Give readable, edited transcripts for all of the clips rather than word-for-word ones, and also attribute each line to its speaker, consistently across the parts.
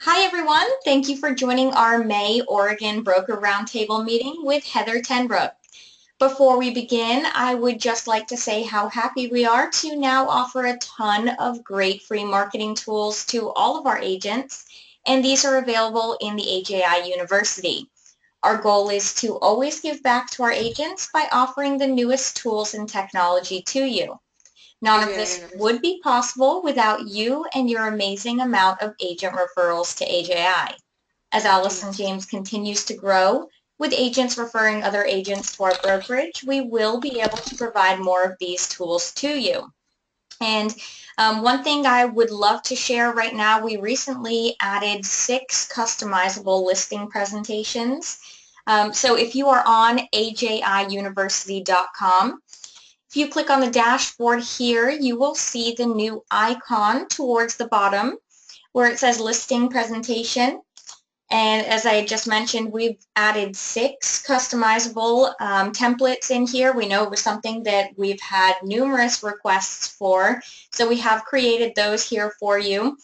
Speaker 1: Hi everyone, thank you for joining our May Oregon Broker Roundtable meeting with Heather TenBroek. Before we begin, I would just like to say how happy we are to now offer a ton of great free marketing tools to all of our agents, and these are available in the AJI University. Our goal is to always give back to our agents by offering the newest tools and technology to you. None of this would be possible without you and your amazing amount of agent referrals to AJI. As Allison James continues to grow, with agents referring other agents to our brokerage, we will be able to provide more of these tools to you. And one thing I would love to share right now, we recently added 6 customizable listing presentations. So if you are on ajiuniversity.com, if you click on the dashboard here, you will see the new icon towards the bottom where it says listing presentation. And as I just mentioned, we've added 6 customizable templates in here. We know it was something that we've had numerous requests for, so we have created those here for you.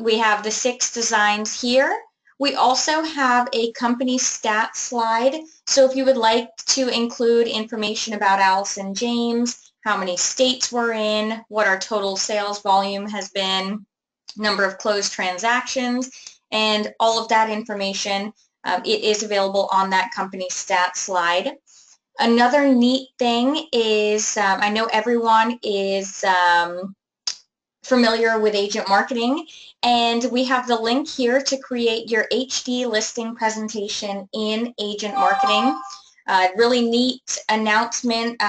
Speaker 1: We have the 6 designs here. We also have a company stats slide, so if you would like to include information about Allison James, how many states we're in, what our total sales volume has been, number of closed transactions, and all of that information, it is available on that company stats slide. Another neat thing is, I know everyone is familiar with agent marketing, and we have the link here to create your HD listing presentation in agent marketing. Really neat announcement.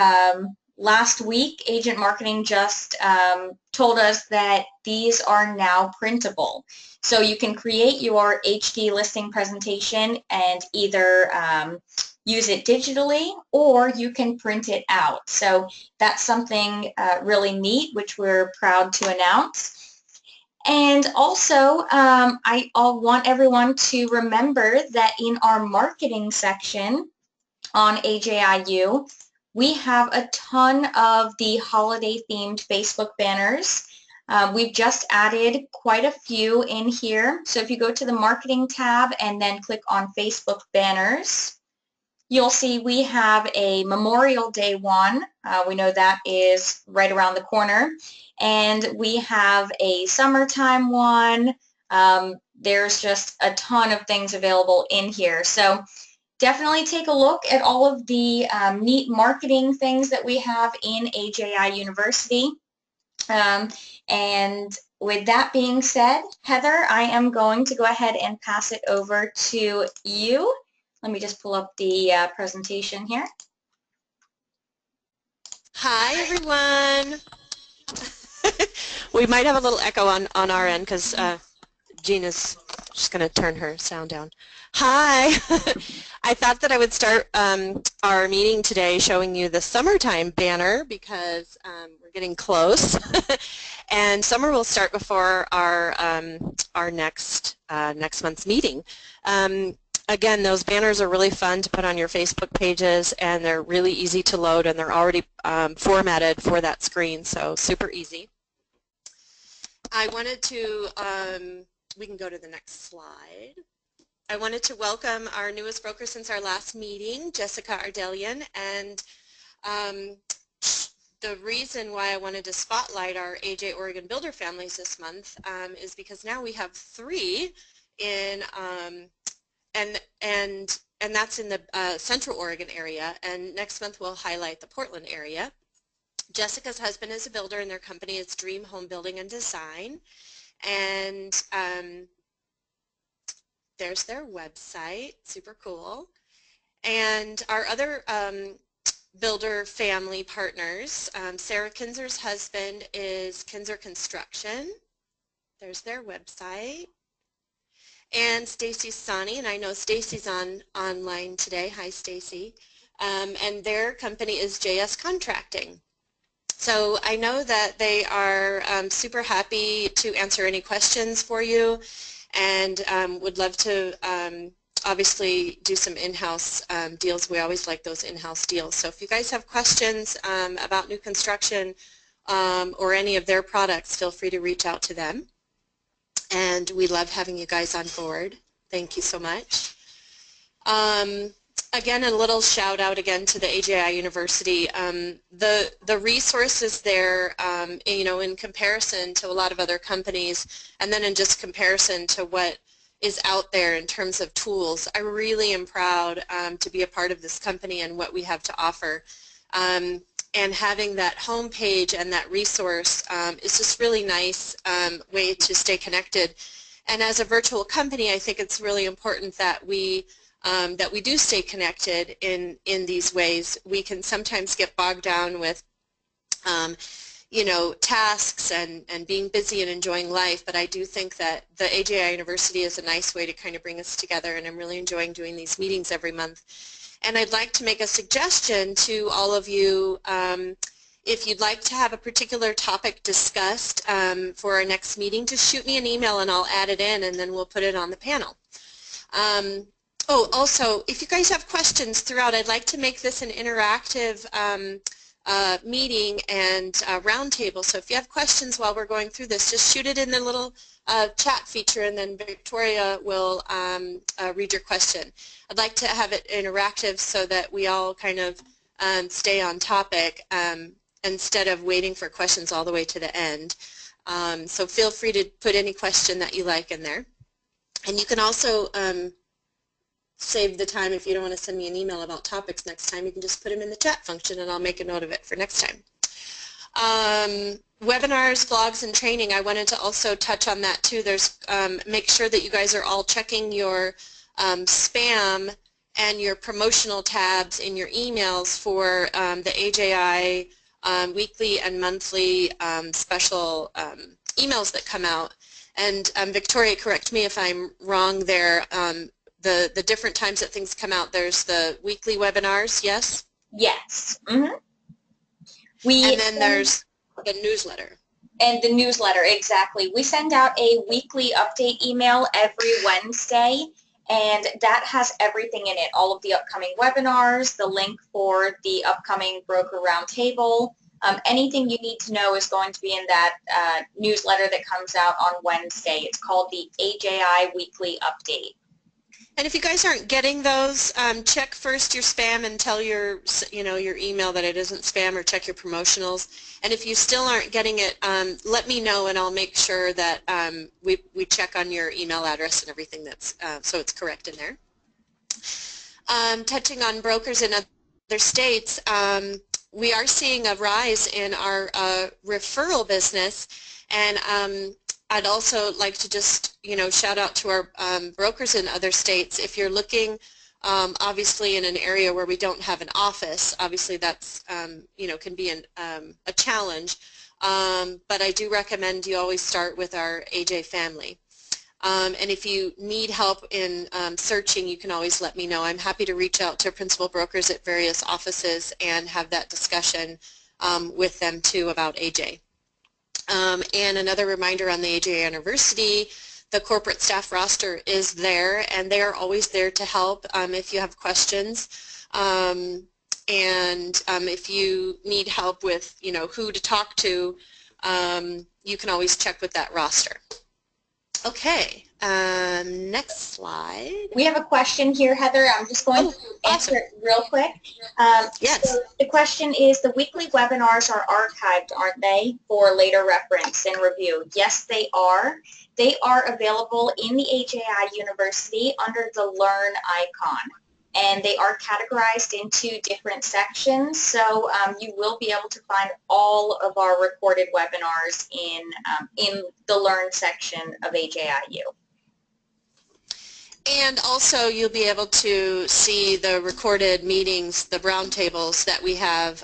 Speaker 1: Last week, agent marketing just told us that these are now printable. So you can create your HD listing presentation and either use it digitally or you can print it out. So that's something really neat, which we're proud to announce. And also, I want everyone to remember that in our marketing section on AJIU, we have a ton of the holiday-themed Facebook banners. We've just added quite a few in here. So if you go to the marketing tab and then click on Facebook banners, you'll see we have a Memorial Day one. We know that is right around the corner. And we have a summertime one. There's just a ton of things available in here. So definitely take a look at all of the neat marketing things that we have in AJI University. And with that being said, Heather, I am going to go ahead and pass it over to you. Let me just pull up the presentation here.
Speaker 2: Hi, everyone. We might have a little echo on our end because Gina's just going to turn her sound down. Hi. I thought that I would start our meeting today showing you the summertime banner because we're getting close. And summer will start before our next month's meeting. Again, those banners are really fun to put on your Facebook pages, and they're really easy to load, and they're already formatted for that screen, so super easy. I wanted to, we can go to the next slide. I wanted to welcome our newest broker since our last meeting, Jessica Ardelian, and the reason why I wanted to spotlight our AJ Oregon Builder families this month is because now we have 3 in and that's in the Central Oregon area, and next month we'll highlight the Portland area. Jessica's husband is a builder, and their company is Dream Home Building and Design, and there's their website, super cool. And our other builder family partners, Sarah Kinzer's husband is Kinzer Construction. There's their website. And Stacy Sani, and I know Stacy's online today. Hi, Stacy. And their company is JS Contracting. So I know that they are super happy to answer any questions for you, and would love to obviously do some in-house deals. We always like those in-house deals. So if you guys have questions about new construction or any of their products, feel free to reach out to them. and we love having you guys on board. Thank you so much. Again, a little shout out again to the AJI University. The resources there, you know, in comparison to a lot of other companies, and then in just comparison to what is out there in terms of tools, I really am proud to be a part of this company and what we have to offer. And having that homepage and that resource is just really nice way to stay connected. And as a virtual company, I think it's really important that we do stay connected in these ways. We can sometimes get bogged down with you know, tasks and being busy and enjoying life, but I do think that the AJI University is a nice way to kind of bring us together, and I'm really enjoying doing these meetings every month. And I'd like to make a suggestion to all of you. If you'd like to have a particular topic discussed for our next meeting, just shoot me an email and I'll add it in, and then we'll put it on the panel. Oh, also, if you guys have questions throughout, I'd like to make this an interactive meeting and roundtable. So if you have questions while we're going through this, just shoot it in the little chat feature, and then Victoria will read your question. I'd like to have it interactive so that we all kind of stay on topic instead of waiting for questions all the way to the end. So feel free to put any question that you like in there. And you can also save the time. If you don't want to send me an email about topics next time, you can just put them in the chat function and I'll make a note of it for next time. Webinars, blogs, and training, I wanted to also touch on that too. There's make sure that you guys are all checking your spam and your promotional tabs in your emails for the AJI weekly and monthly special emails that come out. And Victoria, correct me if I'm wrong there, the different times that things come out, there's the weekly webinars, yes?
Speaker 1: Yes. Mm-hmm.
Speaker 2: And then there's the newsletter.
Speaker 1: And the newsletter, exactly. We send out a weekly update email every Wednesday, and that has everything in it, all of the upcoming webinars, the link for the upcoming broker roundtable. Anything you need to know is going to be in that newsletter that comes out on Wednesday. It's called the AJI Weekly Update.
Speaker 2: And if you guys aren't getting those, check first your spam and tell your email that it isn't spam, or check your promotionals. And if you still aren't getting it, let me know and I'll make sure that we check on your email address and everything that's so it's correct in there. Touching on brokers in other states, we are seeing a rise in our referral business, and I'd also like to just, shout out to our brokers in other states. If you're looking, obviously, in an area where we don't have an office, obviously that's, can be a challenge. But I do recommend you always start with our AJ family. And if you need help in searching, you can always let me know. I'm happy to reach out to principal brokers at various offices and have that discussion with them too about AJ. And another reminder on the AJI University, the corporate staff roster is there, and they are always there to help if you have questions. And if you need help with, who to talk to, you can always check with that roster. Okay, next slide.
Speaker 1: We have a question here, Heather. I'm just going to answer it real quick.
Speaker 2: Yes. So
Speaker 1: the question is, the weekly webinars are archived, aren't they, for later reference and review? Yes, they are. They are available in the AJI University under the Learn icon. And they are categorized into different sections, so you will be able to find all of our recorded webinars in the Learn section of AJIU.
Speaker 2: And also you'll be able to see the recorded meetings, the roundtables that we have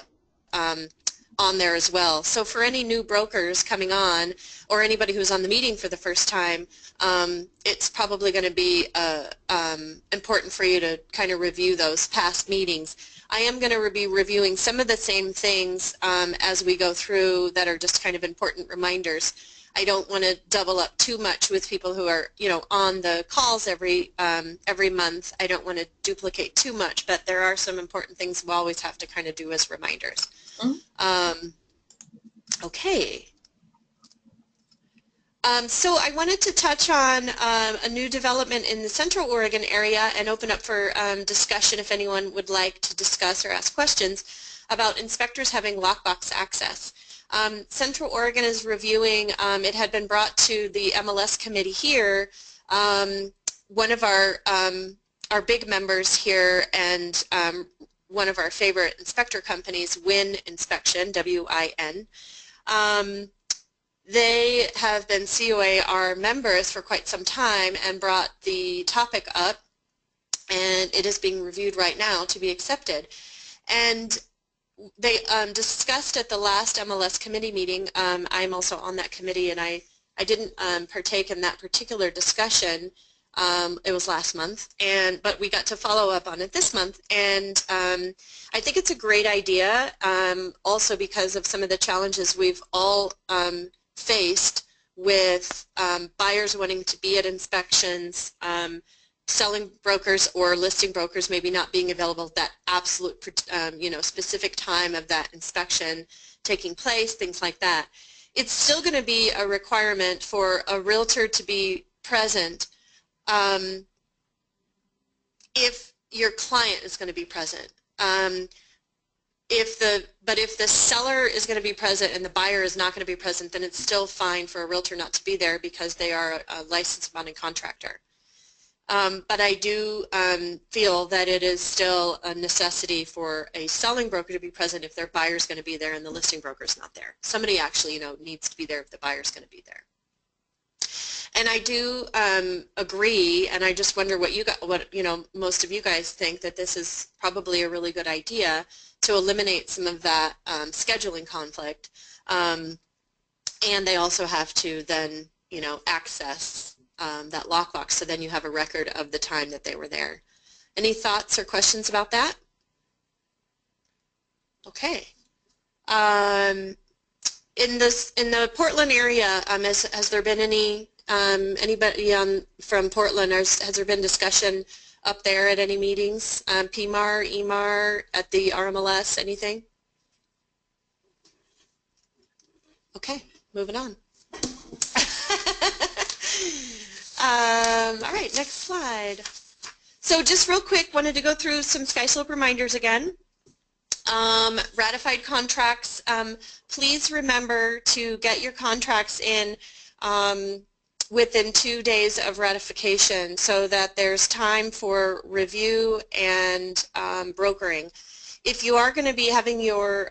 Speaker 2: on there as well. So for any new brokers coming on, or anybody who's on the meeting for the first time, it's probably going to be important for you to kind of review those past meetings. I am going to be reviewing some of the same things as we go through that are just kind of important reminders. I don't want to double up too much with people who are, on the calls every month. I don't want to duplicate too much, but there are some important things we always have to kind of do as reminders.
Speaker 1: Mm-hmm.
Speaker 2: Okay. So I wanted to touch on a new development in the Central Oregon area and open up for discussion if anyone would like to discuss or ask questions about inspectors having lockbox access. Central Oregon is reviewing, it had been brought to the MLS committee here, one of our big members here and one of our favorite inspector companies, WIN Inspection, W-I-N. They have been COAR members for quite some time and brought the topic up, and it is being reviewed right now to be accepted. And they discussed at the last MLS committee meeting, I'm also on that committee, and I didn't partake in that particular discussion. It was last month, but we got to follow up on it this month, and I think it's a great idea, also because of some of the challenges we've all faced with buyers wanting to be at inspections, selling brokers or listing brokers maybe not being available at that absolute specific time of that inspection taking place, things like that. It's still going to be a requirement for a realtor to be present if your client is going to be present. But if the seller is going to be present and the buyer is not going to be present, then it's still fine for a realtor not to be there because they are a licensed bonding contractor. But I do feel that it is still a necessity for a selling broker to be present if their buyer is going to be there and the listing broker is not there. Somebody actually, needs to be there if the buyer is going to be there. And I do agree, and I just wonder what most of you guys think, that this is probably a really good idea to eliminate some of that scheduling conflict. And they also have to then, access that lockbox, so then you have a record of the time that they were there. Any thoughts or questions about that? Okay. In the Portland area, has there been anybody from Portland, has there been discussion up there at any meetings? PMAR, EMAR, at the RMLS, anything? Okay, moving on. All right, next slide. So just real quick, wanted to go through some SkySlope reminders again. Ratified contracts, please remember to get your contracts in within 2 days of ratification so that there's time for review and brokering. If you are going to be having your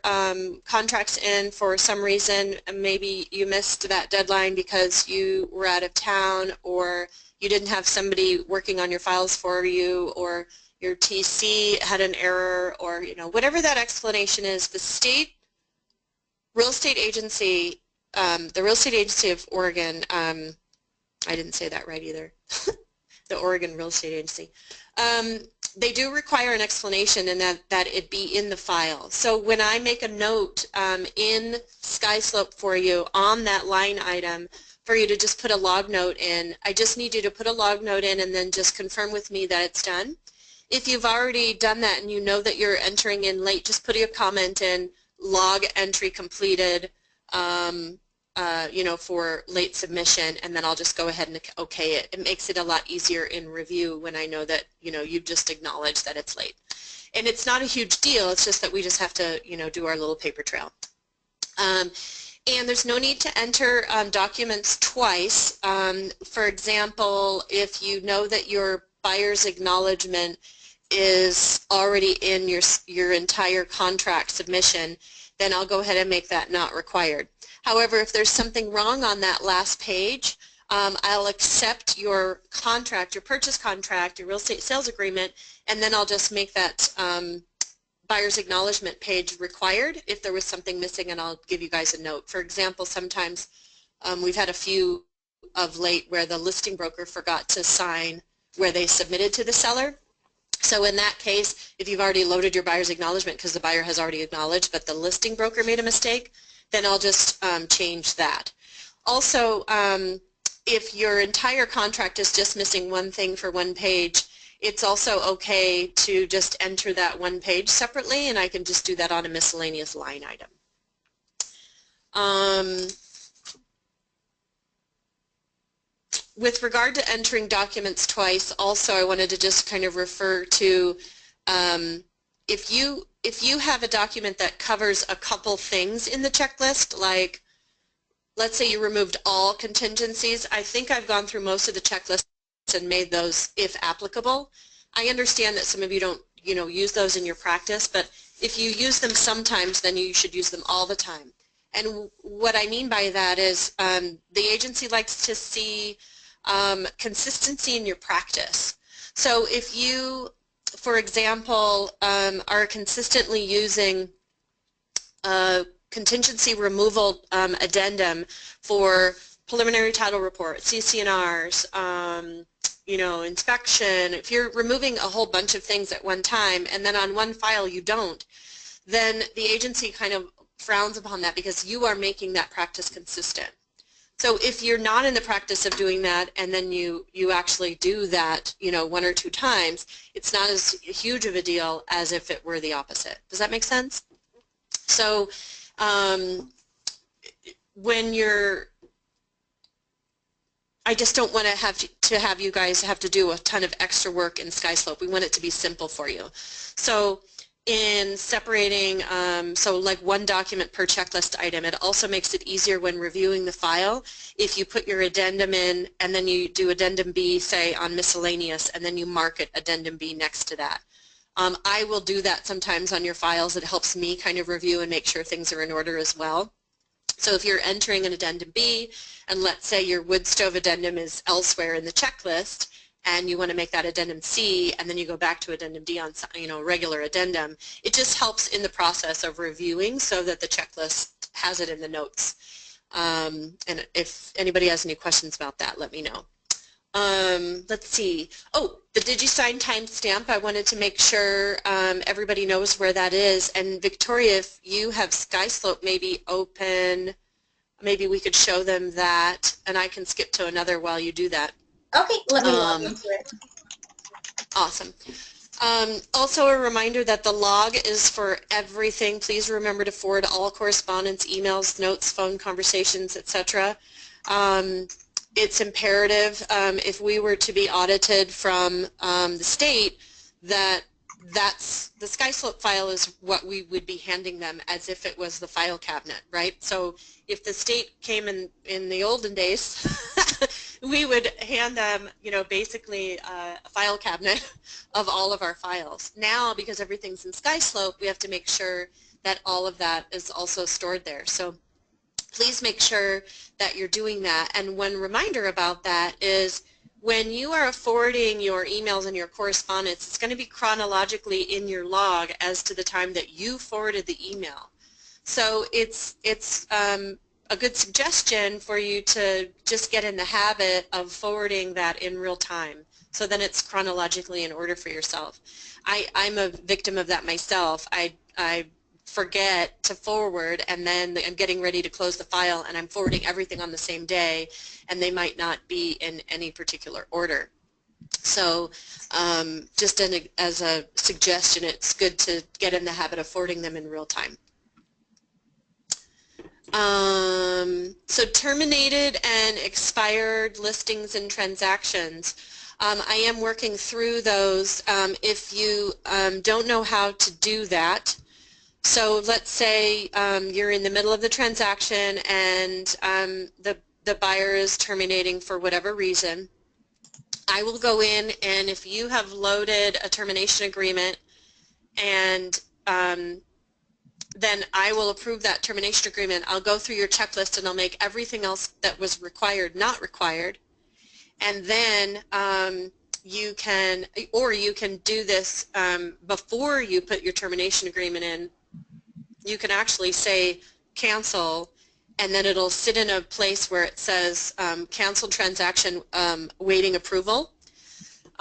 Speaker 2: contracts in for some reason, maybe you missed that deadline because you were out of town, or you didn't have somebody working on your files for you, or your TC had an error, or whatever that explanation is, the state real estate agency, the Real Estate Agency of Oregon, I didn't say that right either, the Oregon Real Estate Agency, they do require an explanation, and that it be in the file. So when I make a note in SkySlope for you on that line item for you to just put a log note in, I just need you to put a log note in and then just confirm with me that it's done. If you've already done that and you know that you're entering in late, just put a comment in, log entry completed, for late submission, and then I'll just go ahead and okay it. It makes it a lot easier in review when I know that, you've just acknowledged that it's late. And it's not a huge deal, it's just that we just have to, do our little paper trail. And there's no need to enter documents twice. For example, if you know that your buyer's acknowledgement is already in your entire contract submission, then I'll go ahead and make that not required. However, if there's something wrong on that last page, I'll accept your contract, your purchase contract, your real estate sales agreement, and then I'll just make that buyer's acknowledgement page required if there was something missing, and I'll give you guys a note. For example, sometimes we've had a few of late where the listing broker forgot to sign where they submitted to the seller. So in that case, if you've already loaded your buyer's acknowledgement because the buyer has already acknowledged but the listing broker made a mistake, then I'll just change that. Also, if your entire contract is just missing one thing for one page, it's also okay to just enter that one page separately, and I can just do that on a miscellaneous line item. with regard to entering documents twice, also I wanted to just kind of refer to if you have a document that covers a couple things in the checklist, like let's say you removed all contingencies. I think I've gone through most of the checklists and made those if applicable. I understand that some of you don't, use those in your practice, but if you use them sometimes, then you should use them all the time. And what I mean by that is the agency likes to see consistency in your practice. So if you, for example, are consistently using contingency removal addendum for preliminary title report, CC&Rs, inspection, if you're removing a whole bunch of things at one time and then on one file you don't, then the agency kind of frowns upon that because you are making that practice consistent. So if you're not in the practice of doing that and then you actually do that, one or two times, it's not as huge of a deal as if it were the opposite. Does that make sense? So I just don't want to have you guys have to do a ton of extra work in SkySlope. We want it to be simple for you. So in separating, so like one document per checklist item, it also makes it easier when reviewing the file if you put your addendum in and then you do addendum B, say, on miscellaneous, and then you mark it addendum B next to that. I will do that sometimes on your files. It helps me kind of review and make sure things are in order as well. So if you're entering an addendum B, and let's say your wood stove addendum is elsewhere in the checklist, and you want to make that addendum C, and then you go back to addendum D on regular addendum, it just helps in the process of reviewing so that the checklist has it in the notes. And if anybody has any questions about that, let me know. Let's see. Oh, the DigiSign timestamp. I wanted to make sure everybody knows where that is. And Victoria, if you have SkySlope maybe open, maybe we could show them that, and I can skip to another while you do that.
Speaker 1: Okay, let me log into it.
Speaker 2: Awesome. Also a reminder that the log is for everything. Please remember to forward all correspondence, emails, notes, phone conversations, etc. It's imperative if we were to be audited from the state that the SkySlope file is what we would be handing them as if it was the file cabinet, right? So if the state came in the olden days, we would hand them, basically a file cabinet of all of our files. Now, because everything's in SkySlope, we have to make sure that all of that is also stored there. So please make sure that you're doing that. And one reminder about that is when you are forwarding your emails and your correspondence, it's going to be chronologically in your log as to the time that you forwarded the email. So it's a good suggestion for you to just get in the habit of forwarding that in real time. So then it's chronologically in order for yourself. I'm a victim of that myself. I forget to forward, and then I'm getting ready to close the file and I'm forwarding everything on the same day, and they might not be in any particular order. So just as a suggestion, it's good to get in the habit of forwarding them in real time. So terminated and expired listings and transactions. I am working through those. If you don't know how to do that, so let's say you're in the middle of the transaction and the buyer is terminating for whatever reason. I will go in, and if you have loaded a termination agreement, and then I will approve that termination agreement. I'll go through your checklist and I'll make everything else that was required not required. And then you can do this before you put your termination agreement in. You can actually say cancel, and then it'll sit in a place where it says cancel transaction waiting approval.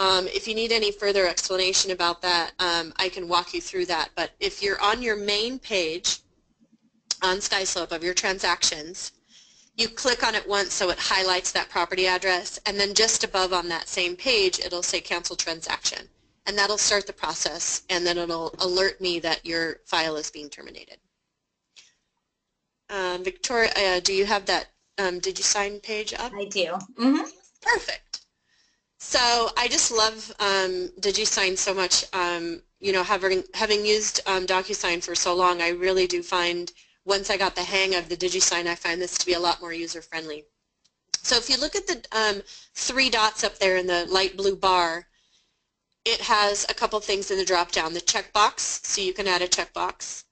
Speaker 2: If you need any further explanation about that, I can walk you through that. But if you're on your main page on SkySlope of your transactions, you click on it once so it highlights that property address, and then just above on that same page it'll say cancel transaction. And that'll start the process, and then it'll alert me that your file is being terminated. Victoria, do you have that DigiSign page up?
Speaker 1: I do. Mm-hmm.
Speaker 2: Perfect. So I just love DigiSign so much. You know, having used DocuSign for so long, I really do find once I got the hang of the DigiSign, I find this to be a lot more user-friendly. So if you look at the 3 dots up there in the light blue bar, it has a couple things in the drop-down. The checkbox, so you can add a checkbox.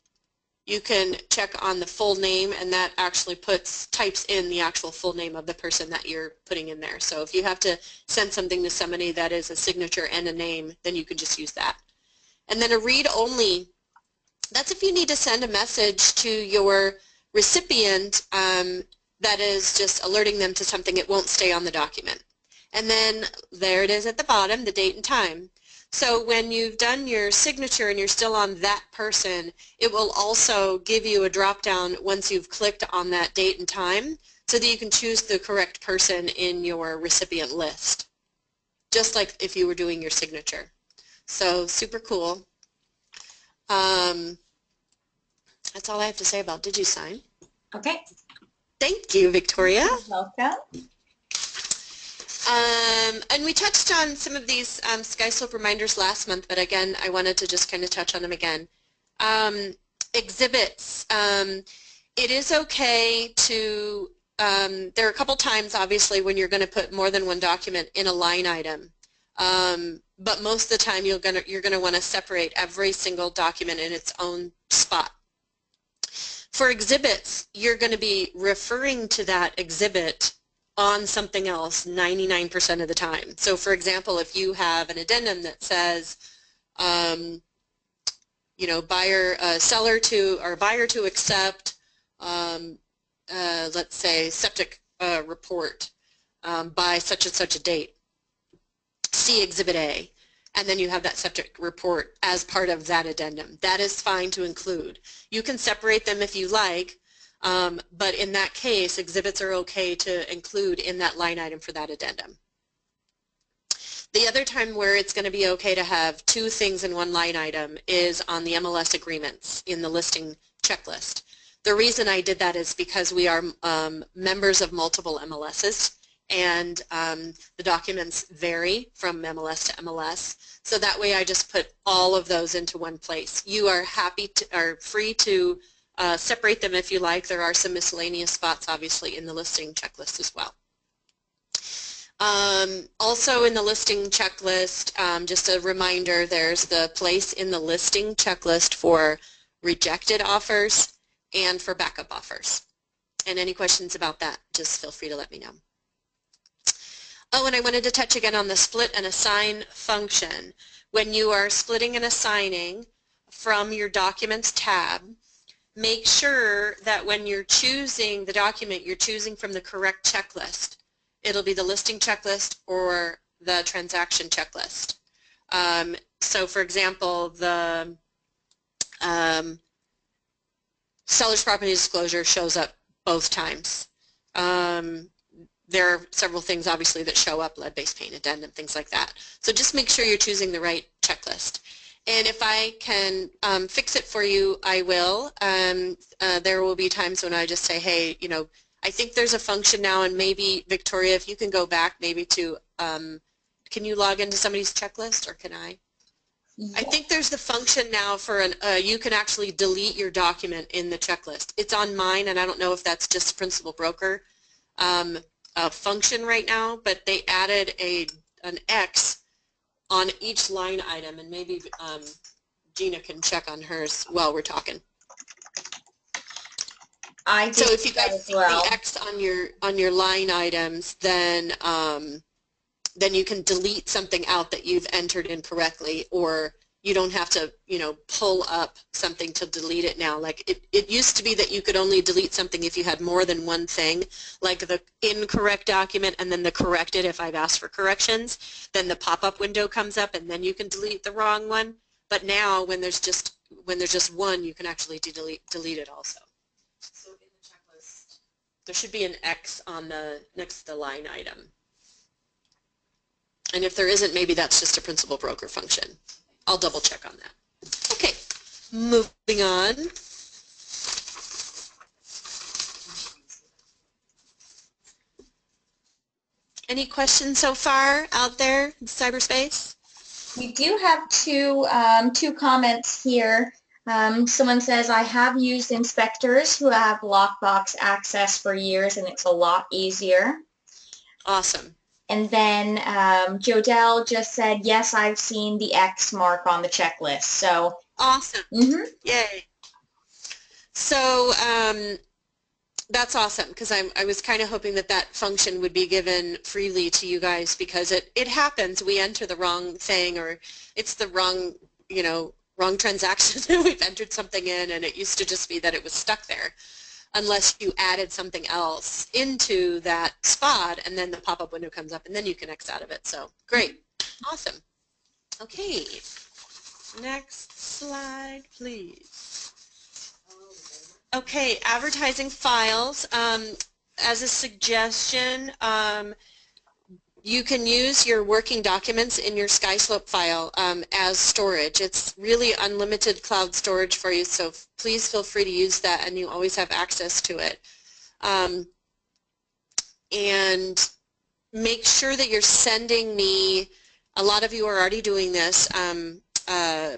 Speaker 2: You can check on the full name, and that actually types in the actual full name of the person that you're putting in there. So if you have to send something to somebody that is a signature and a name, then you can just use that. And then a read-only, that's if you need to send a message to your recipient that is just alerting them to something, it won't stay on the document. And then there it is at the bottom, the date and time. So when you've done your signature and you're still on that person, it will also give you a drop-down once you've clicked on that date and time so that you can choose the correct person in your recipient list, just like if you were doing your signature. So super cool. That's all I have to say about DigiSign.
Speaker 1: Okay.
Speaker 2: Thank you, Victoria.
Speaker 1: You're welcome.
Speaker 2: And we touched on some of these SkySlope reminders last month, but again, I wanted to just kind of touch on them again. Exhibits. It is okay to, there are a couple times, obviously, when you're going to put more than one document in a line item. But most of the time, you're going to want to separate every single document in its own spot. For exhibits, you're going to be referring to that exhibit on something else 99% of the time. So for example, if you have an addendum that says, you know, seller to accept, let's say, septic report by such and such a date, see Exhibit A, and then you have that septic report as part of that addendum. That is fine to include. You can separate them if you like, but in that case, exhibits are okay to include in that line item for that addendum. The other time where it's going to be okay to have 2 things in one line item is on the MLS agreements in the listing checklist. The reason I did that is because we are members of multiple MLSs, and the documents vary from MLS to MLS. So that way I just put all of those into one place. You are free to separate them if you like. There are some miscellaneous spots, obviously, in the listing checklist as well. Also in the listing checklist, just a reminder, there's the place in the listing checklist for rejected offers and for backup offers. And any questions about that, just feel free to let me know. Oh, and I wanted to touch again on the split and assign function. When you are splitting and assigning from your Documents tab, make sure that when you're choosing the document, you're choosing from the correct checklist. It'll be the listing checklist or the transaction checklist. So for example, the seller's property disclosure shows up both times. There are several things obviously that show up, lead-based paint, addendum, things like that. So just make sure you're choosing the right checklist. And if I can fix it for you, I will. There will be times when I just say, hey, you know, I think there's a function now, and maybe, Victoria, if you can go back maybe to, can you log into somebody's checklist, or can I? Yeah. I think there's the function now for you can actually delete your document in the checklist. It's on mine, and I don't know if that's just a principal broker function right now, but they added an X on each line item, and maybe Gina can check on hers while we're talking. So if you guys see the X on your line items, then you can delete something out that you've entered incorrectly, or you don't have to, you know, pull up something to delete it now. Like it used to be that you could only delete something if you had more than one thing, like the incorrect document and then the corrected if I've asked for corrections. Then the pop-up window comes up and then you can delete the wrong one. But now when there's just one, you can actually delete it also. So in the checklist, there should be an X on the next to the line item. And if there isn't, maybe that's just a principal broker function. I'll double check on that. Okay, moving on. Any questions so far out there in cyberspace?
Speaker 1: We do have two comments here. Someone says, I have used inspectors who have lockbox access for years and it's a lot easier.
Speaker 2: Awesome.
Speaker 1: And then Jodelle just said, yes, I've seen the X mark on the checklist. So
Speaker 2: awesome. Yay. So that's awesome, because I was kind of hoping that that function would be given freely to you guys, because it happens. We enter the wrong thing, or it's the wrong, wrong transaction. We've entered something in, and it used to just be that it was stuck there, unless you added something else into that spot, and then the pop-up window comes up, and then you can X out of it. So great. Awesome. Okay. Next slide, please. Okay, advertising files. As a suggestion, you can use your working documents in your SkySlope file as storage. It's really unlimited cloud storage for you, so please feel free to use that, and you always have access to it. And make sure that you're sending me, a lot of you are already doing this,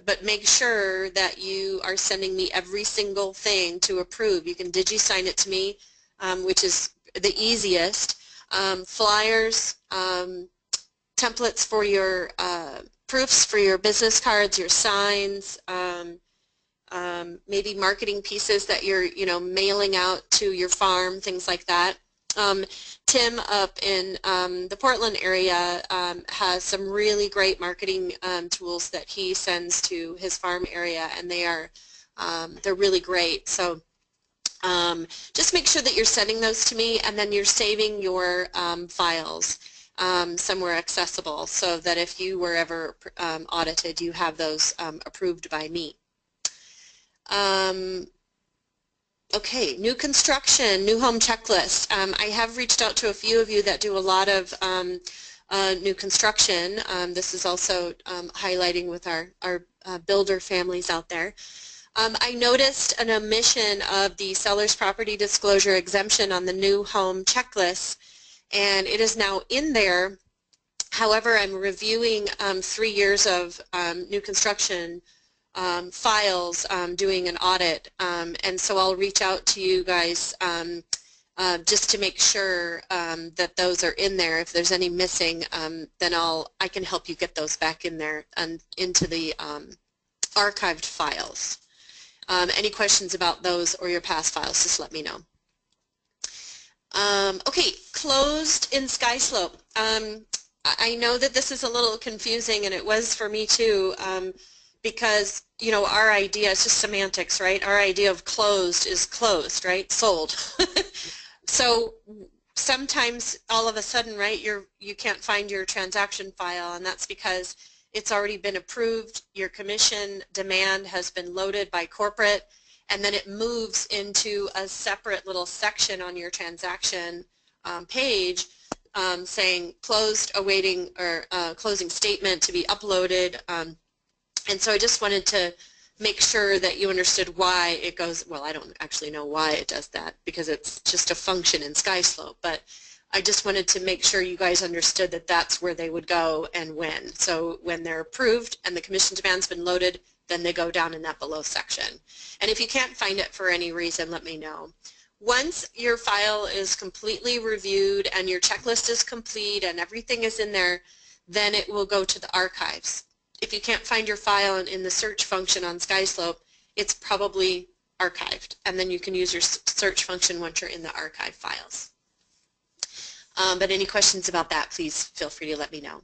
Speaker 2: but make sure that you are sending me every single thing to approve. You can DigiSign it to me, which is the easiest. Flyers, templates for your proofs for your business cards, your signs, maybe marketing pieces that you're mailing out to your farm, things like that. Tim up in the Portland area has some really great marketing tools that he sends to his farm area, and they're really great. So just make sure that you're sending those to me, and then you're saving your files somewhere accessible, so that if you were ever audited, you have those approved by me. Okay, new construction, new home checklist. I have reached out to a few of you that do a lot of new construction. This is also highlighting with our builder families out there. I noticed an omission of the seller's property disclosure exemption on the new home checklist, and it is now in there. However, I'm reviewing 3 years of new construction files, doing an audit, and so I'll reach out to you guys just to make sure that those are in there. If there's any missing, then I can help you get those back in there and into the archived files. Any questions about those or your past files, just let me know. Okay, closed in SkySlope. I know that this is a little confusing, and it was for me too, because our idea is just semantics, right? Our idea of closed is closed, right? Sold. So sometimes all of a sudden, right, you can't find your transaction file, and that's because it's already been approved. Your commission demand has been loaded by corporate, and then it moves into a separate little section on your transaction page saying closed, awaiting, or closing statement to be uploaded. And so I just wanted to make sure that you understood why it goes, well, I don't actually know why it does that, because it's just a function in SkySlope, but I just wanted to make sure you guys understood that that's where they would go and when. So when they're approved and the commission demand's been loaded, then they go down in that below section. And if you can't find it for any reason, let me know. Once your file is completely reviewed and your checklist is complete and everything is in there, then it will go to the archives. If you can't find your file in the search function on SkySlope, it's probably archived, and then you can use your search function once you're in the archive files. But any questions about that, please feel free to let me know.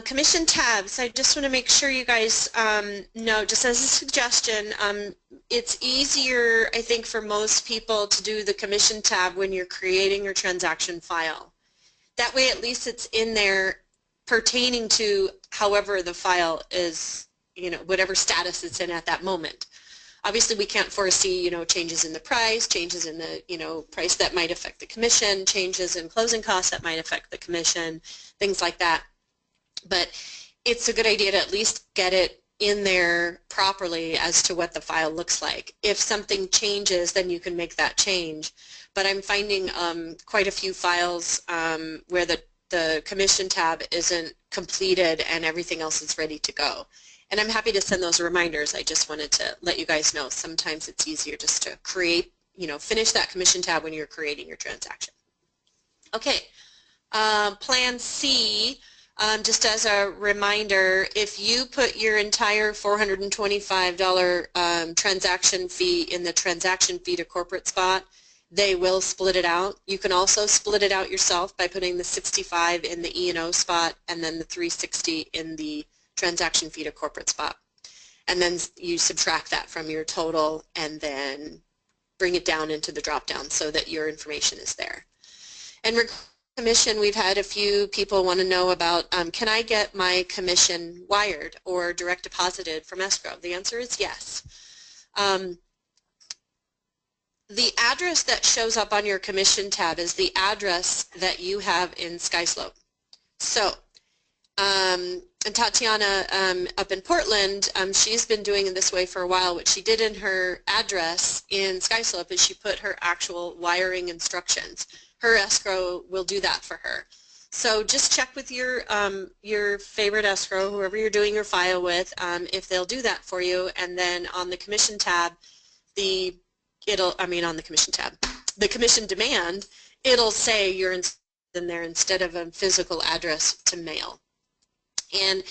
Speaker 2: Commission tabs, I just want to make sure you guys know, just as a suggestion, it's easier, I think, for most people to do the commission tab when you're creating your transaction file. That way at least it's in there pertaining to however the file is, whatever status it's in at that moment. Obviously we can't foresee, changes in the price, changes in the, price that might affect the commission, changes in closing costs that might affect the commission, things like that. But it's a good idea to at least get it in there properly as to what the file looks like. If something changes, then you can make that change. But I'm finding quite a few files where the commission tab isn't completed and everything else is ready to go. And I'm happy to send those reminders. I just wanted to let you guys know sometimes it's easier just to create, finish that commission tab when you're creating your transaction. Okay, Plan C, just as a reminder, if you put your entire $425 transaction fee in the transaction fee to corporate spot, they will split it out. You can also split it out yourself by putting the 65 in the E&O spot and then the 360 in the transaction fee to corporate spot. And then you subtract that from your total and then bring it down into the drop down so that your information is there. And commission, we've had a few people want to know about, can I get my commission wired or direct deposited from escrow? The answer is yes. The address that shows up on your commission tab is the address that you have in SkySlope. So, and Tatiana up in Portland, she's been doing it this way for a while. What she did in her address in SkySlope is she put her actual wiring instructions. Her escrow will do that for her. So just check with your favorite escrow, whoever you're doing your file with, if they'll do that for you. And then on the commission tab, the commission demand, it'll say you're in there instead of a physical address to mail. And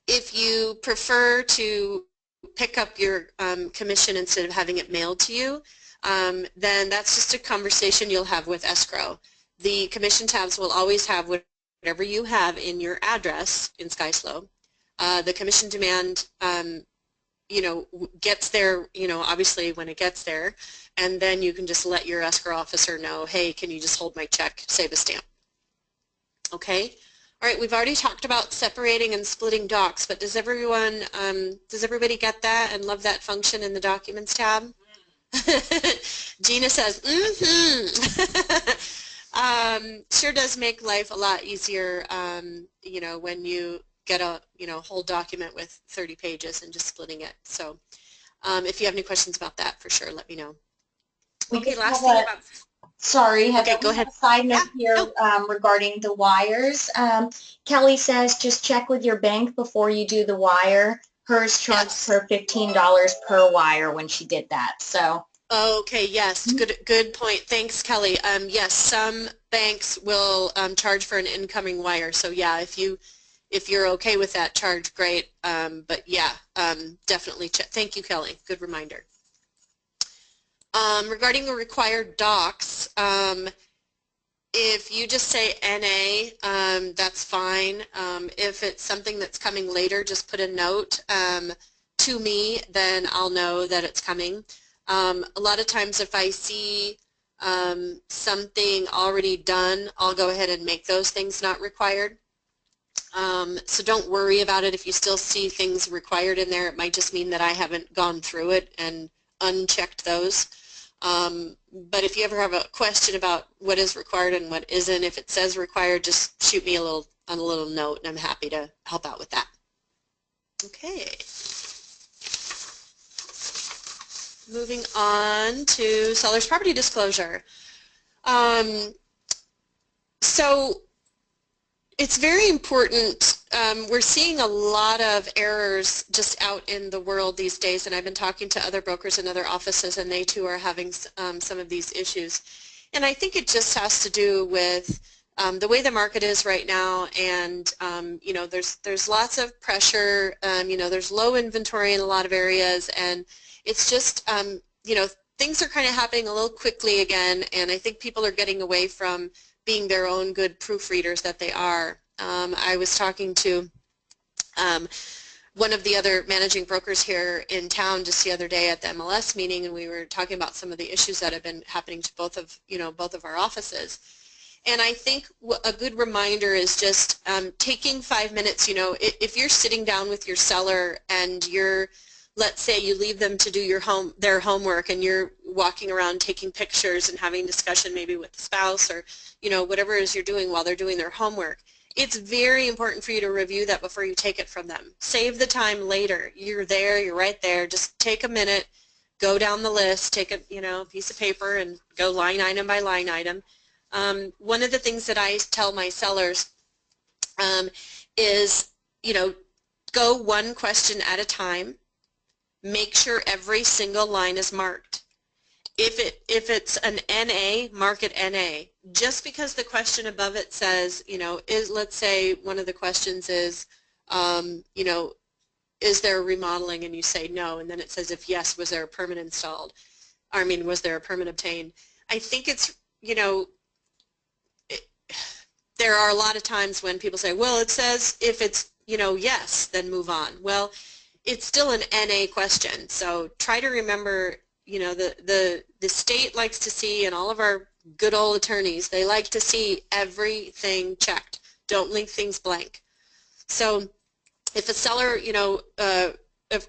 Speaker 2: if you prefer to pick up your commission instead of having it mailed to you, then that's just a conversation you'll have with escrow. The commission tabs will always have whatever you have in your address in SkySlope. The commission demand, gets there, obviously when it gets there, and then you can just let your escrow officer know, hey, can you just hold my check, save a stamp. Okay. All right, we've already talked about separating and splitting docs, but does everybody get that and love that function in the Documents tab? Gina says, sure does make life a lot easier, when you get a, whole document with 30 pages and just splitting it. So if you have any questions about that, for sure, let me know. Okay, last thing about...
Speaker 1: Sorry,
Speaker 2: okay, go ahead.
Speaker 1: A side note here regarding the wires. Kelly says just check with your bank before you do the wire. Hers charged her $15 per wire when she did that. So.
Speaker 2: Okay. Yes. Good point. Thanks, Kelly. Yes, some banks will charge for an incoming wire. So yeah, if you're okay with that charge, great. But yeah, definitely check. Thank you, Kelly. Good reminder. Regarding the required docs, if you just say NA, that's fine. If it's something that's coming later, just put a note to me, then I'll know that it's coming. A lot of times if I see something already done, I'll go ahead and make those things not required. So don't worry about it if you still see things required in there. It might just mean that I haven't gone through it and unchecked those. But if you ever have a question about what is required and what isn't, if it says required, just shoot me a little note and I'm happy to help out with that. Okay. Moving on to seller's property disclosure. So it's very important. We're seeing a lot of errors just out in the world these days, and I've been talking to other brokers and other offices, and they too are having some of these issues. And I think it just has to do with the way the market is right now, and there's lots of pressure. There's low inventory in a lot of areas, and it's just things are kind of happening a little quickly again, and I think people are getting away from being their own good proofreaders that they are. I was talking to one of the other managing brokers here in town just the other day at the MLS meeting, and we were talking about some of the issues that have been happening to both of our offices. And I think a good reminder is just taking 5 minutes. If you're sitting down with your seller and let's say you leave them to do their homework, and you're walking around taking pictures and having discussion maybe with the spouse or whatever it is you're doing while they're doing their homework. It's very important for you to review that before you take it from them. Save the time later. You're there, you're right there. Just take a minute, go down the list, take a piece of paper and go line item by line item. One of the things that I tell my sellers is, go one question at a time. Make sure every single line is marked. If it's an NA, mark it NA. Just because the question above it says, let's say one of the questions is, is there remodeling, and you say no, and then it says if yes, was there a permit installed? Was there a permit obtained? I think it's, there are a lot of times when people say, well, it says if it's, yes, then move on. Well, it's still an NA question, so try to remember, the state likes to see, and all of our good old attorneys, they like to see everything checked. Don't leave things blank. So if a seller,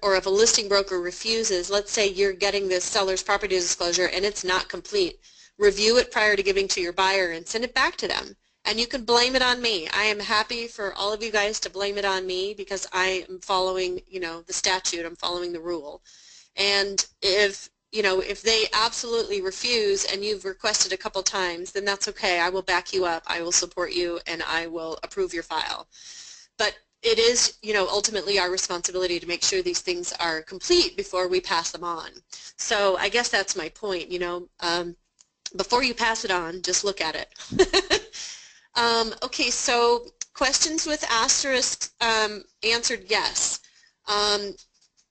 Speaker 2: or if a listing broker refuses, let's say you're getting this seller's property disclosure and it's not complete, review it prior to giving to your buyer and send it back to them. And you can blame it on me. I am happy for all of you guys to blame it on me because I am following, the statute, I'm following the rule. And if they absolutely refuse and you've requested a couple times, then that's okay. I will back you up, I will support you, and I will approve your file. But it is, ultimately our responsibility to make sure these things are complete before we pass them on. So I guess that's my point, before you pass it on, just look at it. Okay, so questions with asterisks answered yes.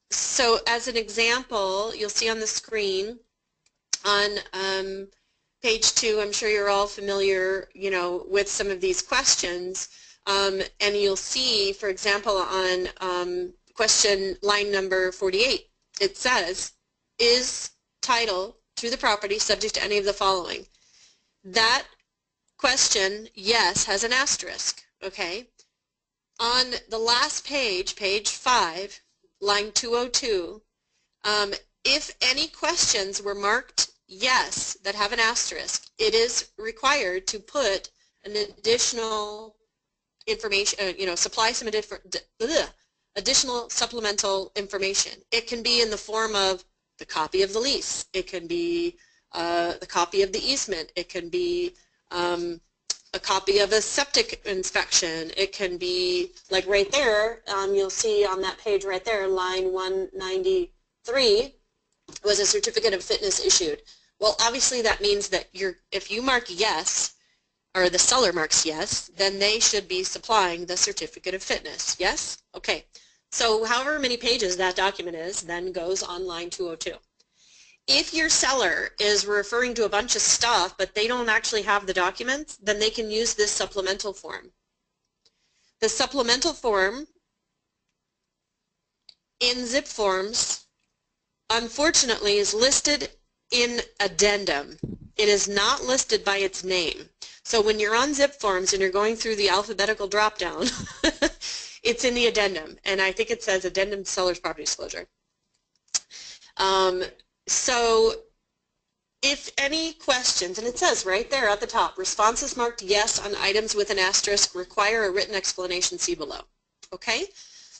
Speaker 2: So as an example, you'll see on the screen on page 2, I'm sure you're all familiar, with some of these questions. And you'll see, for example, on question line number 48, it says, is title to the property subject to any of the following? That question, yes, has an asterisk, okay? On the last page, page 5, line 202, if any questions were marked yes that have an asterisk, it is required to put an additional information, supply some additional supplemental information. It can be in the form of the copy of the lease. It can be the copy of the easement. It can be a copy of a septic inspection. It can be, like right there, you'll see on that page right there, line 193, was a certificate of fitness issued. Well, obviously that means that if you mark yes, or the seller marks yes, then they should be supplying the certificate of fitness. Yes? Okay. So however many pages that document is then goes on line 202. If your seller is referring to a bunch of stuff but they don't actually have the documents, then they can use this supplemental form. The supplemental form in zip forms, unfortunately, is listed in addendum. It is not listed by its name. So when you're on zip forms and you're going through the alphabetical drop-down, it's in the addendum, and I think it says addendum to seller's property disclosure. So if any questions, and it says right there at the top, responses marked yes on items with an asterisk require a written explanation, see below. Okay?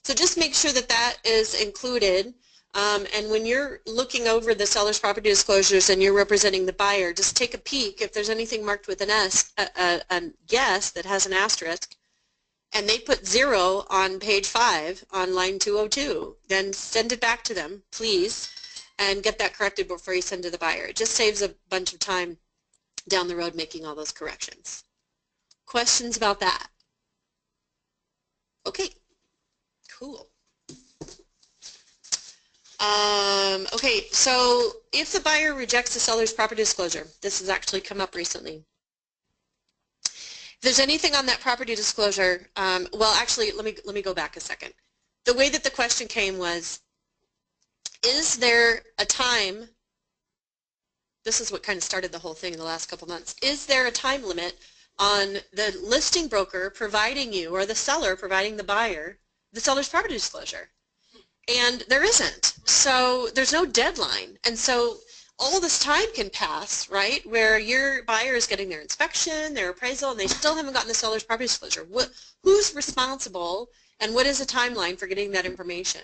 Speaker 2: So just make sure that that is included, and when you're looking over the seller's property disclosures and you're representing the buyer, just take a peek. If there's anything marked with an yes that has an asterisk, and they put 0 on page 5 on line 202, then send it back to them, please, and get that corrected before you send to the buyer. It just saves a bunch of time down the road making all those corrections. Questions about that? Okay, cool. Okay, so if the buyer rejects the seller's property disclosure, this has actually come up recently. If there's anything on that property disclosure, well, actually, let me go back a second. The way that the question came was, is there a time, this is what kind of started the whole thing in the last couple months, is there a time limit on the listing broker providing you, or the seller providing the buyer, the seller's property disclosure? And there isn't. So there's no deadline. And so all this time can pass, right, where your buyer is getting their inspection, their appraisal, and they still haven't gotten the seller's property disclosure. Who's responsible, and what is the timeline for getting that information?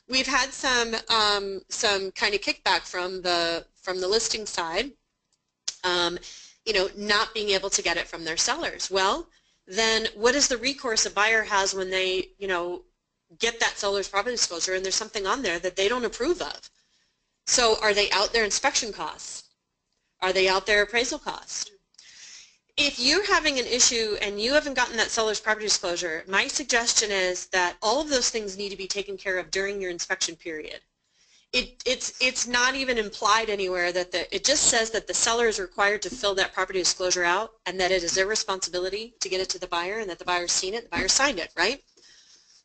Speaker 2: We've had some kind of kickback from the listing side, you know, not being able to get it from their sellers. Well, then what is the recourse a buyer has when they, you know, get that seller's property disclosure and there's something on there that they don't approve of? So are they out their inspection costs? Are they out their appraisal costs? If you're having an issue and you haven't gotten that seller's property disclosure, my suggestion is that all of those things need to be taken care of during your inspection period. It's not even implied anywhere that it just says that the seller is required to fill that property disclosure out and that it is their responsibility to get it to the buyer and that the buyer's seen it, the buyer signed it, right?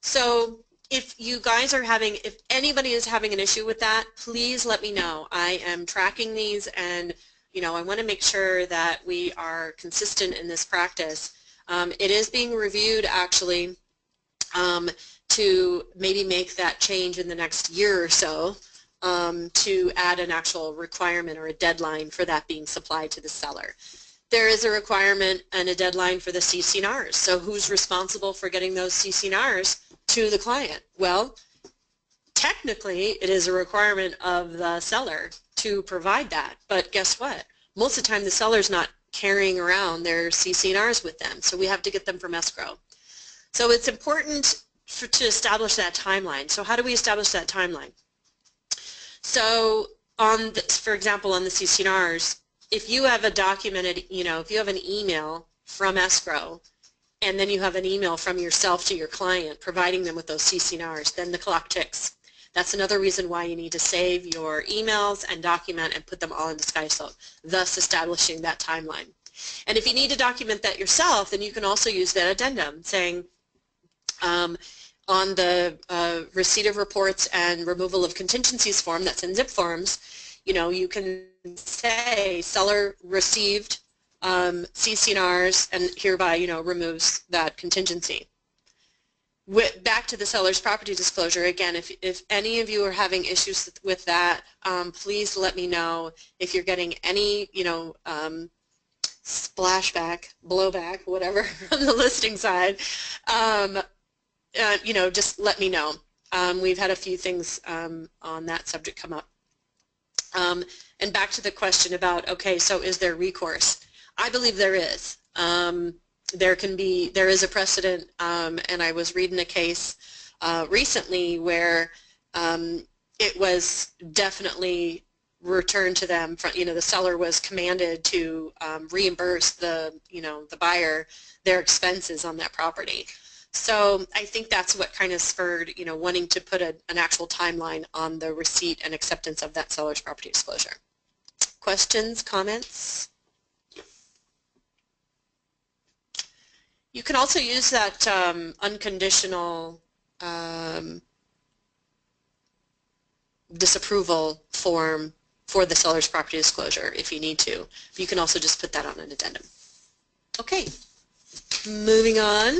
Speaker 2: So if you guys are having, if anybody is having an issue with that, please let me know. I am tracking these, and you know, I want to make sure that we are consistent in this practice. It is being reviewed actually to maybe make that change in the next year or so, to add an actual requirement or a deadline for that being supplied to the seller. There is a requirement and a deadline for the CC&Rs. So who's responsible for getting those CC&Rs to the client? Well, technically it is a requirement of the seller to provide that, but guess what? Most of the time the seller's not carrying around their CC&Rs with them, so we have to get them from escrow. So it's important to establish that timeline. So how do we establish that timeline? So on the, for example, on the CC&Rs, if you have a documented, you know, if you have an email from escrow and then you have an email from yourself to your client providing them with those CC&Rs, then the clock ticks. That's another reason why you need to save your emails and document and put them all into SkySlope, thus establishing that timeline. And if you need to document that yourself, then you can also use that addendum saying on the receipt of reports and removal of contingencies form that's in zip forms, you know, you can say seller received CC&Rs and hereby, you know, removes that contingency. Back to the seller's property disclosure, again, if any of you are having issues with that, please let me know. If you're getting any, you know, splashback, blowback, whatever, from the listing side, you know, just let me know. We've had a few things on that subject come up. And back to the question about, okay, so is there recourse? I believe there is. There is a precedent, and I was reading a case recently where it was definitely returned to them. From, you know, the seller was commanded to reimburse the, you know, the buyer their expenses on that property. So I think that's what kind of spurred, you know, wanting to put an actual timeline on the receipt and acceptance of that seller's property disclosure. Questions, comments? You can also use that unconditional disapproval form for the seller's property disclosure if you need to. You can also just put that on an addendum. Okay, moving on.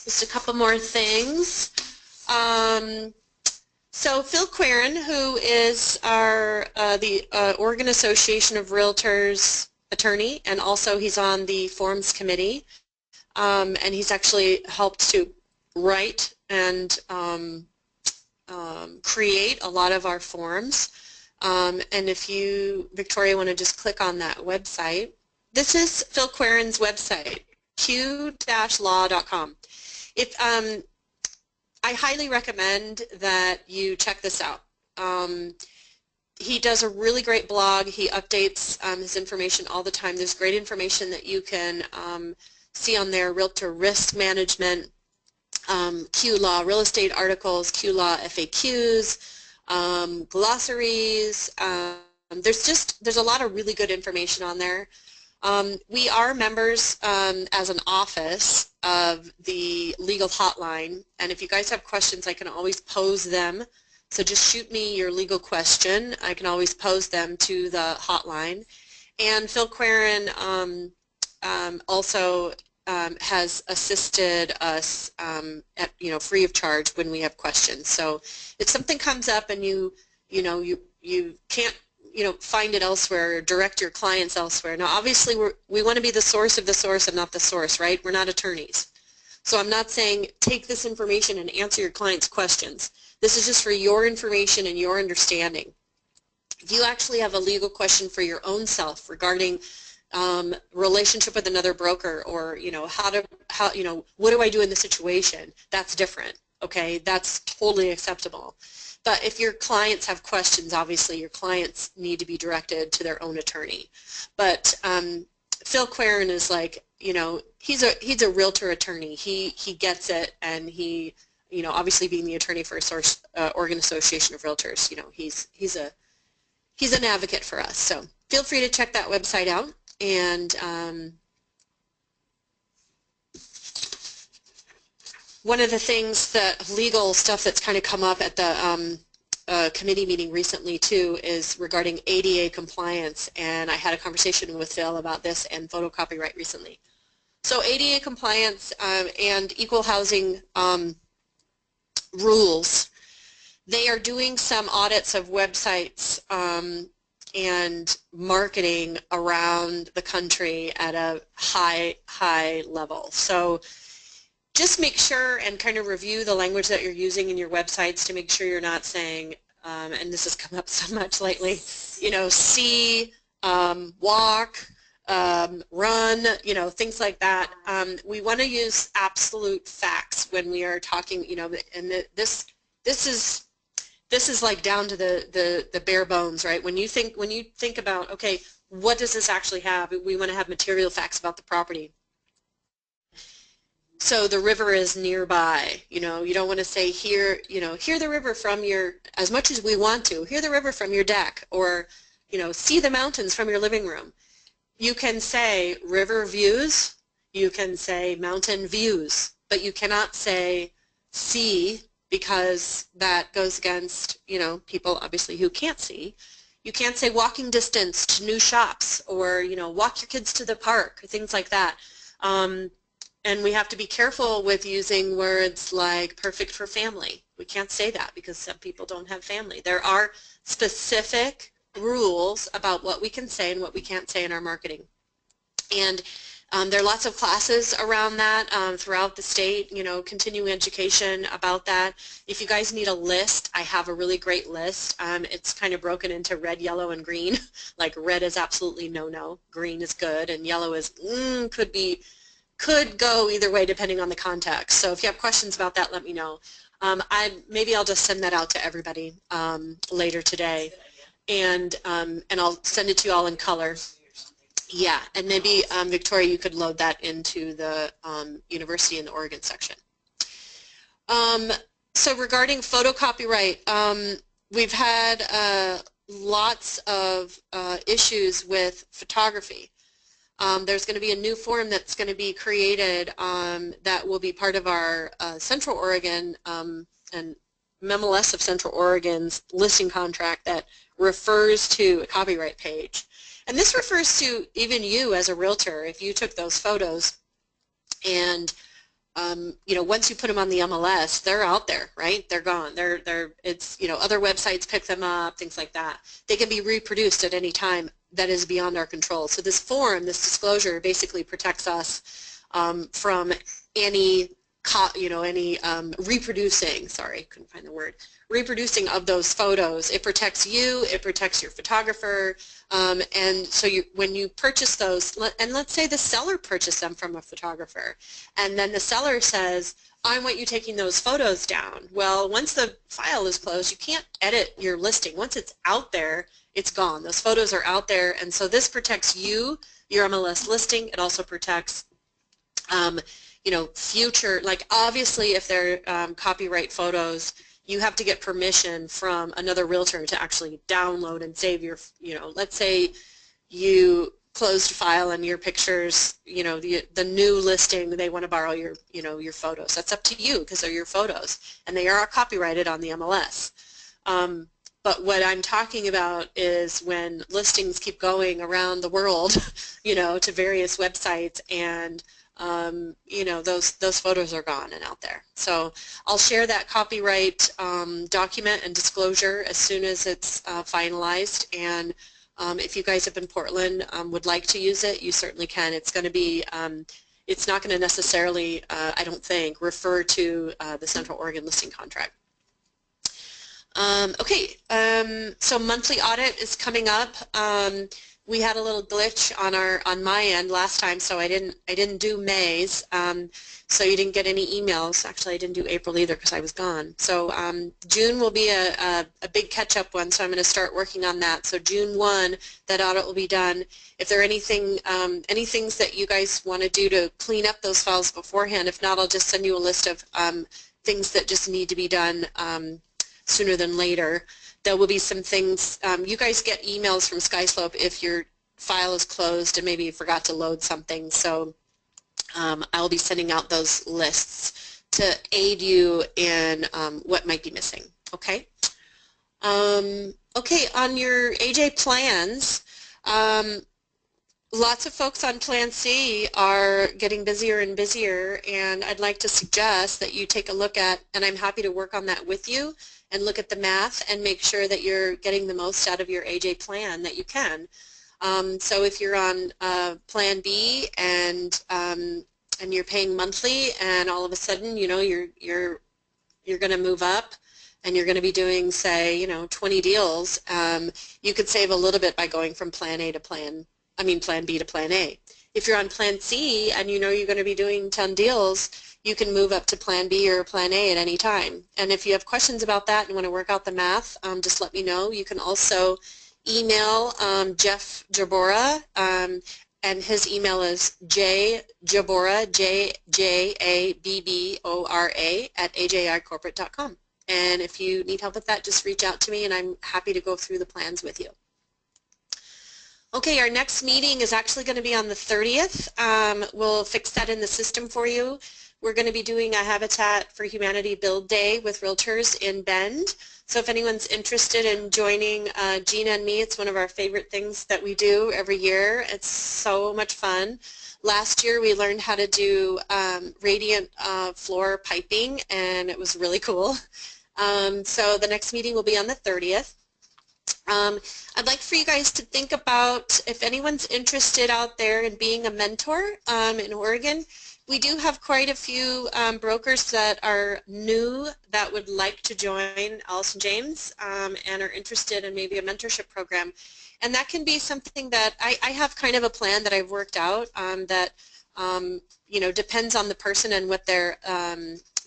Speaker 2: Just a couple more things. So Phil Queren, who is our the Oregon Association of Realtors attorney, and also he's on the forms committee, and he's actually helped to write and create a lot of our forms. And if you, Victoria, want to just click on that website, this is Phil Queren's website, q-law.com. I highly recommend that you check this out. He does a really great blog. He updates his information all the time. There's great information that you can see on there: realtor risk management, Q-Law real estate articles, Q-Law FAQs, glossaries. There's a lot of really good information on there. We are members as an office of the legal hotline, and if you guys have questions, I can always pose them. So just shoot me your legal question. I can always pose them to the hotline. And Phil Queren also has assisted us at, you know, free of charge when we have questions. So if something comes up and you can't find it elsewhere, or direct your clients elsewhere. Now, obviously, we want to be the source of the source and not the source, right? We're not attorneys. So I'm not saying take this information and answer your client's questions. This is just for your information and your understanding. If you actually have a legal question for your own self regarding relationship with another broker, or what do I do in this situation, that's different. Okay, that's totally acceptable. But if your clients have questions, obviously your clients need to be directed to their own attorney. But Phil Queren is like, he's a realtor attorney. He gets it, and he, obviously being the attorney for Oregon Association of Realtors, he's an advocate for us. So feel free to check that website out. And one of the things that legal stuff that's kind of come up at the committee meeting recently too is regarding ADA compliance, and I had a conversation with Phil about this and photo copyright recently. So ADA compliance and equal housing rules, they are doing some audits of websites and marketing around the country at a high level. So just make sure and kind of review the language that you're using in your websites to make sure you're not saying, and this has come up so much lately, see, walk, run, things like that. We want to use absolute facts when we are talking, and this is like down to the bare bones, right? When you think about, okay, what does this actually have? We want to have material facts about the property. So the river is nearby. You don't want to say hear the river from your, as much as we want to, hear the river from your deck, or see the mountains from your living room. You can say river views, you can say mountain views, but you cannot say see, because that goes against, people obviously who can't see. You can't say walking distance to new shops, or, walk your kids to the park, things like that. And we have to be careful with using words like perfect for family. We can't say that because some people don't have family. There are specific rules about what we can say and what we can't say in our marketing. And there are lots of classes around that throughout the state, continuing education about that. If you guys need a list, I have a really great list. It's kind of broken into red, yellow, and green. Like red is absolutely no-no, green is good, and yellow is could go either way depending on the context. So if you have questions about that, let me know. Maybe I'll just send that out to everybody later today, and I'll send it to you all in color. Yeah, and maybe, Victoria, you could load that into the University in the Oregon section. So regarding photo copyright, we've had lots of issues with photography. There's going to be a new form that's going to be created that will be part of our Central Oregon and MLS of Central Oregon's listing contract that refers to a copyright page. And this refers to even you as a realtor. If you took those photos and once you put them on the MLS, they're out there, right? They're gone. It's other websites pick them up, things like that. They can be reproduced at any time. That is beyond our control. So this form, this disclosure, basically protects us from any reproducing. Sorry, couldn't find the word. Reproducing of those photos. It protects you. It protects your photographer. And so when you purchase those, and let's say the seller purchased them from a photographer, and then the seller says, I want you taking those photos down. Well, once the file is closed, you can't edit your listing. Once it's out there, it's gone. Those photos are out there, and so this protects you, your MLS listing. It also protects, future, like obviously if they're copyright photos, you have to get permission from another realtor to actually download and save your, let's say you closed file and your pictures, the new listing, they want to borrow your, your photos. That's up to you because they're your photos, and they are copyrighted on the MLS. But what I'm talking about is when listings keep going around the world, to various websites, and you know, those photos are gone and out there. So I'll share that copyright document and disclosure as soon as it's finalized. And if you guys up in Portland would like to use it, you certainly can. It's going to be, it's not going to necessarily, I don't think, refer to the Central Oregon listing contract. Okay, so monthly audit is coming up. We had a little glitch on my end last time, so I didn't do May's, so you didn't get any emails. Actually, I didn't do April either because I was gone. So June will be a big catch-up one, so I'm going to start working on that. So June 1, that audit will be done. If there are any things that you guys want to do to clean up those files beforehand, if not, I'll just send you a list of things that just need to be done sooner than later. There will be some things, you guys get emails from SkySlope if your file is closed and maybe you forgot to load something, so I'll be sending out those lists to aid you in what might be missing, okay? Okay, on your AJ plans, lots of folks on Plan C are getting busier and busier, and I'd like to suggest that you take a look at, and I'm happy to work on that with you, and look at the math and make sure that you're getting the most out of your AJ plan that you can. So if you're on Plan B and you're paying monthly, and all of a sudden, you know, you're going to move up, and you're going to be doing, say, you know, 20 deals, you could save a little bit by going from Plan B to Plan A. If you're on Plan C and you know you're going to be doing 10 deals, you can move up to Plan B or Plan A at any time. And if you have questions about that and want to work out the math, just let me know. You can also email Jeff Jabora, and his email is jabora, J-A-B-B-O-R-A, @ajicorporate.com. And if you need help with that, just reach out to me, and I'm happy to go through the plans with you. Okay, our next meeting is actually going to be on the 30th. We'll fix that in the system for you. We're going to be doing a Habitat for Humanity Build Day with Realtors in Bend. So if anyone's interested in joining Gina and me, it's one of our favorite things that we do every year. It's so much fun. Last year we learned how to do radiant floor piping, and it was really cool. So the next meeting will be on the 30th. I'd like for you guys to think about, if anyone's interested out there in being a mentor in Oregon, we do have quite a few brokers that are new that would like to join Allison James and are interested in maybe a mentorship program. And that can be something that I have kind of a plan that I've worked out that you know, depends on the person and what their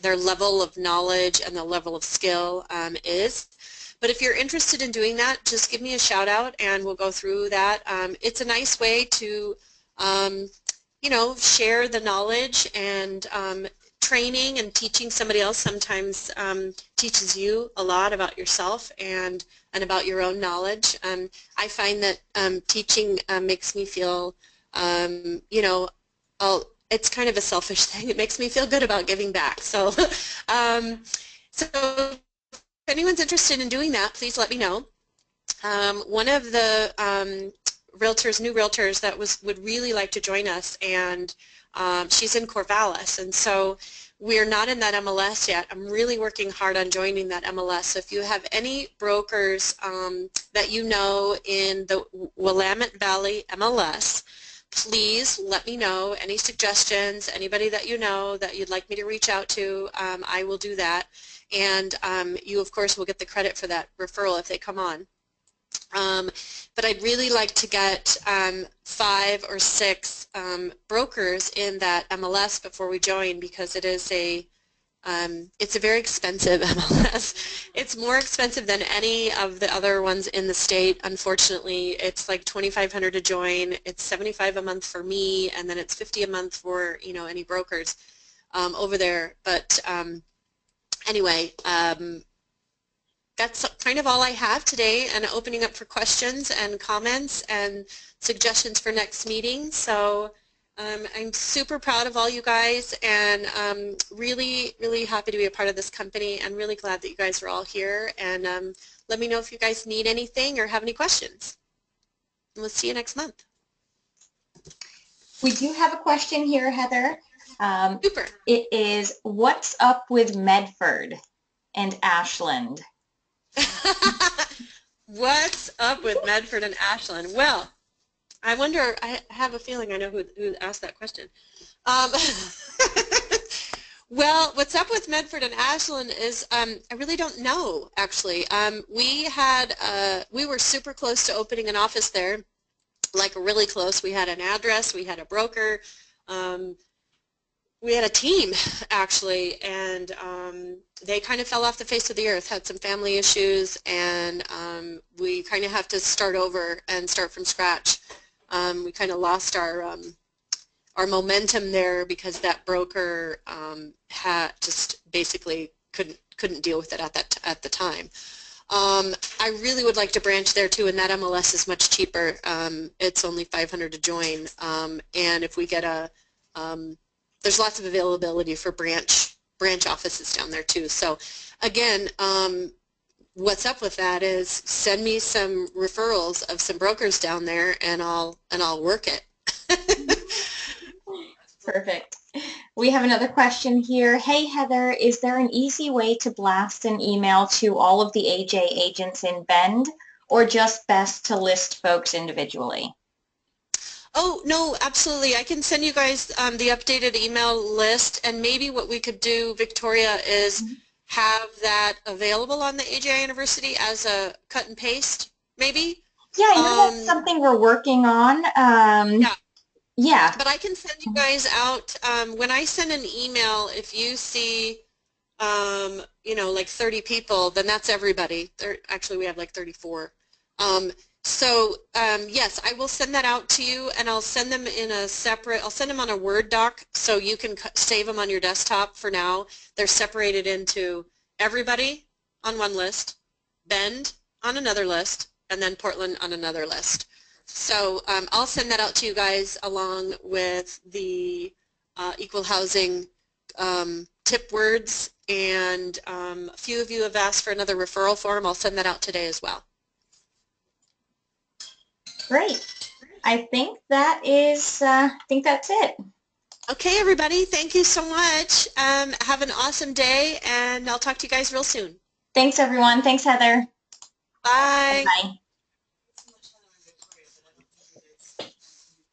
Speaker 2: level of knowledge and the level of skill is. But if you're interested in doing that, just give me a shout out and we'll go through that. It's a nice way to you know, share the knowledge, and training and teaching somebody else sometimes teaches you a lot about yourself and about your own knowledge. I find that teaching makes me feel, you know, it's kind of a selfish thing. It makes me feel good about giving back. So, so if anyone's interested in doing that, please let me know. One of the new realtors that would really like to join us, and she's in Corvallis, and so we're not in that MLS yet. I'm really working hard on joining that MLS. So if you have any brokers that you know in the Willamette Valley MLS, please let me know. Any suggestions, anybody that you know that you'd like me to reach out to, I will do that. And you, of course, will get the credit for that referral if they come on. But I'd really like to get 5 or 6 brokers in that MLS before we join, because it is it's a very expensive MLS. It's more expensive than any of the other ones in the state. Unfortunately, it's like $2,500 to join. It's $75 a month for me, and then it's $50 a month for, you know, any brokers over there. But anyway. That's kind of all I have today, and opening up for questions and comments and suggestions for next meeting. So I'm super proud of all you guys, and really, really happy to be a part of this company, and really glad that you guys are all here. And let me know if you guys need anything or have any questions. And we'll see you next month.
Speaker 1: We do have a question here, Heather.
Speaker 2: Super.
Speaker 1: It is, what's up with Medford and Ashland?
Speaker 2: What's up with Medford and Ashland? Well, I wonder, I have a feeling I know who asked that question. Um, well, what's up with Medford and Ashland is I really don't know, actually. We were super close to opening an office there, like really close. We had an address, we had a broker, we had a team, actually, and they kind of fell off the face of the earth, had some family issues, and we kind of have to start over and start from scratch. We kind of lost our momentum there because that broker had just basically couldn't deal with it at the time. I really would like to branch there too, and that MLS is much cheaper. It's only $500 to join, and if we get there's lots of availability for branch offices down there too. So again, what's up with that is send me some referrals of some brokers down there, and I'll work it.
Speaker 1: Perfect. We have another question here. Hey, Heather, is there an easy way to blast an email to all of the AJ agents in Bend, or just best to list folks individually?
Speaker 2: Oh, no, absolutely. I can send you guys the updated email list, and maybe what we could do, Victoria, is have that available on the AJI University as a cut and paste, maybe?
Speaker 1: Yeah, I know that's something we're working on.
Speaker 2: Yeah.
Speaker 1: Yeah.
Speaker 2: But I can send you guys out, when I send an email, if you see, you know, like 30 people, then that's everybody. Actually, we have like 34. Yes, I will send that out to you, and I'll send them in a separate, I'll send them on a Word doc so you can save them on your desktop for now. They're separated into everybody on one list, Bend on another list, and then Portland on another list. So I'll send that out to you guys along with the equal housing tip words, and a few of you have asked for another referral form. I'll send that out today as well.
Speaker 1: Great. I think that is, I think that's it.
Speaker 2: Okay, everybody, thank you so much. Have an awesome day, and I'll talk to you guys real soon.
Speaker 1: Thanks, everyone. Thanks, Heather.
Speaker 2: Bye.
Speaker 1: Bye.